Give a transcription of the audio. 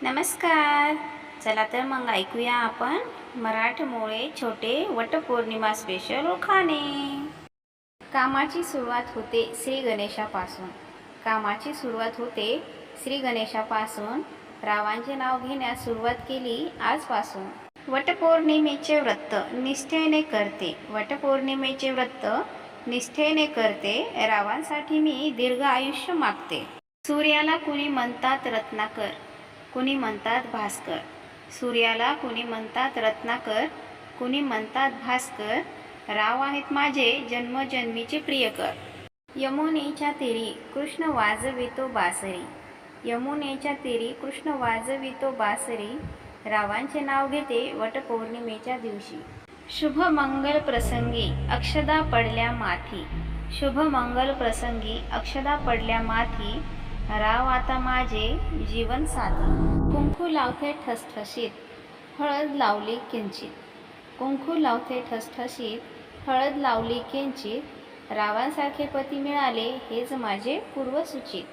नमस्कार. चला तर मग ऐकूया आपण मराठमोळे छोटे वटपौर्णिमा स्पेशल उखाणे. कामाची सुरुवात होते श्री गणेशापासून. कामाची सुरुवात होते श्री गणेशापासून. रावांचे नाव घेण्यास सुरुवात केली आजपासून. वटपौर्णिमेचे व्रत निष्ठेने करते. वटपौर्णिमेचे व्रत निष्ठेने करते. रावांसाठी मी दीर्घ आयुष्य मागते. सूर्याला कुणी म्हणतात रत्नाकर, कुणी म्हणतात भास्कर. सूर्याला कुणी म्हणतात रत्नाकर, कुणी म्हणतात भास्कर. राव आहेत माझे जन्मजन्मीचे प्रियकर. यमुनेच्या तीरी कृष्ण वाजवितो बासरी. यमुनेच्या तीरी कृष्ण वाजवितो बासरी. रावांचे नाव घेते वटपौर्णिमेच्या दिवशी. शुभ मंगल प्रसंगी अक्षदा पडल्या माथी. शुभ मंगल प्रसंगी अक्षदा पडल्या माथी. राव आता माझे जीवन साथी. कुंकू लावते ठसठशीत, हळद लावली किंचित. कुंकू लावते ठसठशीत, हळद लावली किंचित. रावांसारखे पती मिळाले हेच माझे पूर्वसूचित.